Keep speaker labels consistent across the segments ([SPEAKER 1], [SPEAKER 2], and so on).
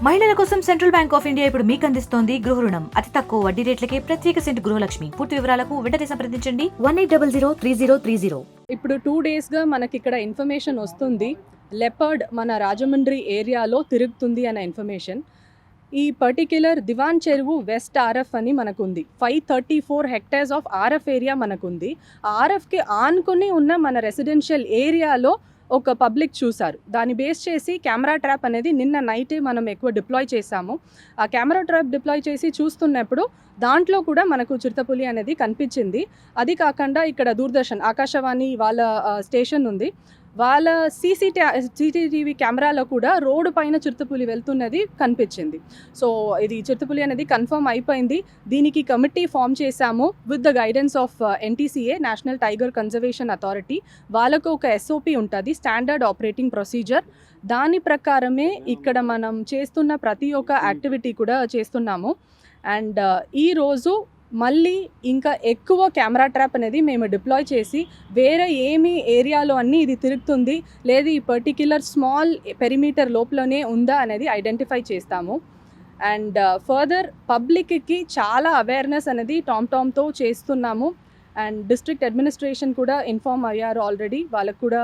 [SPEAKER 1] మహిళల కోసం central bank of India ఇప్పుడు మీకు అందిస్తోంది గృహ రుణం. అతి తక్కువ వడ్డీ రేట్లకే ప్రత్యేక సెంట్ గృహలక్ష్మి. పూర్తి వివరాలకు వెంటనే సంప్రదించండి 18003030.
[SPEAKER 2] ఇప్పుడు 2 డేస్గా మనకి ఇక్కడ ఇన్ఫర్మేషన్ వస్తుంది. లెపర్డ్ మన రాజమండ్రి ఏరియాలో తిరుగుతుంది అనే ఇన్ఫర్మేషన్. ఈ పర్టిక్యులర్ దివాన్ చెరువు వెస్ట్ ఆర్ఎఫ్ అని మనకుంది. 534 హెక్టేర్స్ ఆఫ్ ఆర్ఎఫ్ ఏరియా మనకుంది. ఆర్ఎఫ్కి ఆనుకొని ఉన్న మన రెసిడెన్షియల్ ఏరియాలో ఒక పబ్లిక్ చూసారు. దాన్ని బేస్ చేసి కెమెరా ట్రాప్ అనేది నిన్న నైటే మనం ఎక్కువ డిప్లాయ్ చేసాము. ఆ కెమెరా ట్రాప్ డిప్లాయ్ చేసి చూస్తున్నప్పుడు దాంట్లో కూడా మనకు చిరుతపులి అనేది కనిపించింది. అది కాకుండా ఇక్కడ దూరదర్శన్ ఆకాశవాణి వాళ్ళ స్టేషన్ ఉంది. వాళ్ళ సీసీటీవీ కెమెరాలో కూడా రోడ్డు పైన చిరుతపులి వెళ్తున్నది కనిపించింది. సో ఇది చిరుతపులి అనేది కన్ఫర్మ్ అయిపోయింది. దీనికి కమిటీ ఫామ్ చేశాము with the guidance of NTCA, national tiger conservation authority. వాళ్ళకు ఒక SOP ఉంటుంది, స్టాండర్డ్ ఆపరేటింగ్ ప్రొసీజర్. దాని ప్రకారమే ఇక్కడ మనం చేస్తున్న ప్రతి ఒక్క యాక్టివిటీ కూడా చేస్తున్నాము. అండ్ ఈరోజు మళ్ళీ ఇంకా ఎక్కువ కెమెరా ట్రాప్ అనేది మేము డిప్లాయ్ చేసి వేరే ఏమి ఏరియాలో అన్నీ ఇది తిరుగుతుంది లేదు ఈ పర్టిక్యులర్ స్మాల్ పెరిమీటర్ లోపలనే ఉందా అనేది ఐడెంటిఫై చేస్తాము. అండ్ ఫర్దర్ పబ్లిక్కి చాలా అవేర్నెస్ అనేది టామ్తో చేస్తున్నాము. అండ్ డిస్ట్రిక్ట్ అడ్మినిస్ట్రేషన్ కూడా ఇన్ఫార్మ్ అయ్యారు ఆల్రెడీ. వాళ్ళకు కూడా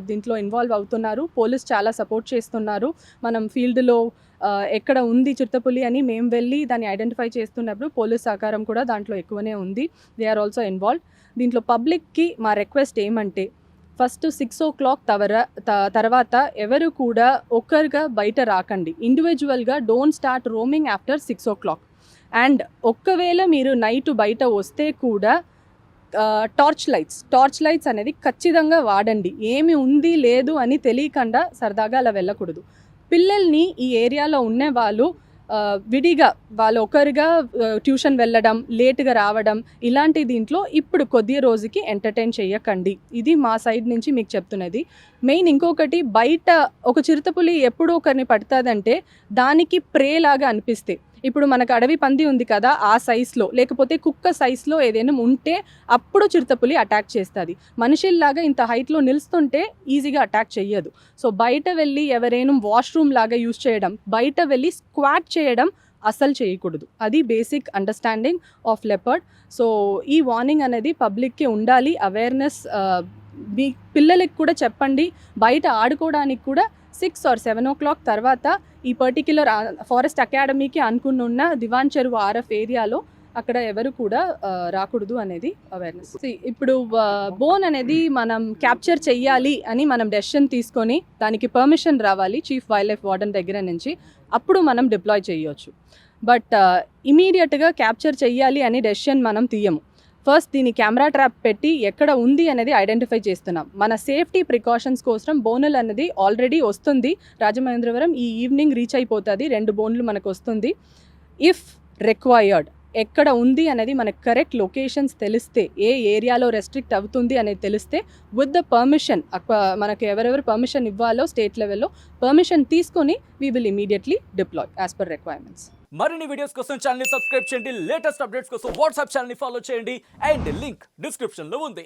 [SPEAKER 2] దీంట్లో ఇన్వాల్వ్ అవుతున్నారు. పోలీస్ చాలా సపోర్ట్ చేస్తున్నారు. మనం ఫీల్డ్లో ఎక్కడ ఉంది చిరుతపులి అని మేము వెళ్ళి దాన్ని ఐడెంటిఫై చేస్తున్నప్పుడు పోలీస్ సహకారం కూడా దాంట్లో ఎక్కువనే ఉంది. They are also involve. దీంట్లో పబ్లిక్కి మా రిక్వెస్ట్ ఏమంటే ఫస్ట్ 6 o'clock తర్వాత ఎవరు కూడా ఒక్కరుగా బయట రాకండి. ఇండివిజువల్గా don't start roaming after 6 o'clock. And ఒక్కవేళ మీరు నైట్ బయట వస్తే కూడా టార్చ్ లైట్స్ అనేది ఖచ్చితంగా వాడండి. ఏమి ఉంది లేదు అని తెలియకుండా సరదాగా అలా వెళ్ళకూడదు. పిల్లల్ని ఈ ఏరియాలో ఉన్న వాళ్ళు విడిగా వాళ్ళు ఒకరిగా ట్యూషన్ వెళ్ళడం, లేట్గా రావడం ఇలాంటి దీంట్లో ఇప్పుడు కొద్ది రోజుకి ఎంటర్టైన్ చేయకండి. ఇది మా సైడ్ నుంచి మీకు చెప్తున్నది. మెయిన్ ఇంకొకటి, బయట ఒక చిరుతపులి ఎప్పుడు ఒకరిని పడుతుందంటే దానికి ప్రే లాగా అనిపిస్తే, ఇప్పుడు మనకు అడవి పంది ఉంది కదా ఆ సైజులో లేకపోతే కుక్క సైజులో ఏదైనా ఉంటే అప్పుడు చిరుతపులి అటాక్ చేస్తుంది. మనుషుల్లాగా ఇంత హైట్లో నిలుస్తుంటే ఈజీగా అటాక్ చెయ్యదు. సో బయట వెళ్ళి ఎవరైనా వాష్రూమ్ లాగా యూజ్ చేయడం, బయట వెళ్ళి స్క్వాట్ చేయడం అసలు చేయకూడదు. అది basic understanding of leopard. So ఈ వార్నింగ్ అనేది పబ్లిక్కి ఉండాలి. అవేర్నెస్ మీ పిల్లలకి కూడా చెప్పండి. బయట ఆడుకోవడానికి కూడా 6 or 7 o'clock తర్వాత ఈ పర్టిక్యులర్ ఫారెస్ట్ అకాడమీకి అనుకున్న దివాన్ చెరువు ఆర్ఎఫ్ ఏరియాలో అక్కడ ఎవరు కూడా రాకూడదు అనేది అవేర్నెస్. ఇప్పుడు బోన్ అనేది మనం క్యాప్చర్ చెయ్యాలి అని మనం డెసిషన్ తీసుకొని దానికి పర్మిషన్ రావాలి చీఫ్ వైల్డ్ లైఫ్ వార్డెన్ దగ్గర నుంచి. అప్పుడు మనం డిప్లాయ్ చేయొచ్చు. బట్ ఇమీడియట్గా క్యాప్చర్ చెయ్యాలి అని డెసిషన్ మనం తీయము. ఫస్ట్ దీని కెమెరా ట్రాప్ పెట్టి ఎక్కడ ఉంది అనేది ఐడెంటిఫై చేస్తున్నాం. మన సేఫ్టీ ప్రికాషన్స్ కోసం బోనులు అనేది ఆల్రెడీ వస్తుంది. రాజమహేంద్రవరం ఈ ఈవినింగ్ రీచ్ అయిపోతుంది. 2 బోన్లు మనకు వస్తుంది. ఇఫ్ రిక్వైర్డ్ ఎక్కడ ఉంది అనేది మనకు కరెక్ట్ లొకేషన్స్ తెలిస్తే, ఏ ఏరియాలో రెస్ట్రిక్ట్ అవుతుంది అనేది తెలిస్తే విత్ ద పర్మిషన్, మనకు ఎవరెవరు పర్మిషన్ ఇవ్వాలో స్టేట్ లెవెల్లో పర్మిషన్ తీసుకొని we will immediately deploy as per requirements.
[SPEAKER 3] మరిన్ని వీడియోస్ కోసం ఛానల్ ని సబ్స్క్రైబ్ చేయండి. లేటెస్ట్ అప్డేట్స్ కోసం వాట్సాప్ ఛానల్ ని ఫాలో చేయండి. అండ్ లింక్ డిస్క్రిప్షన్ లో ఉంది.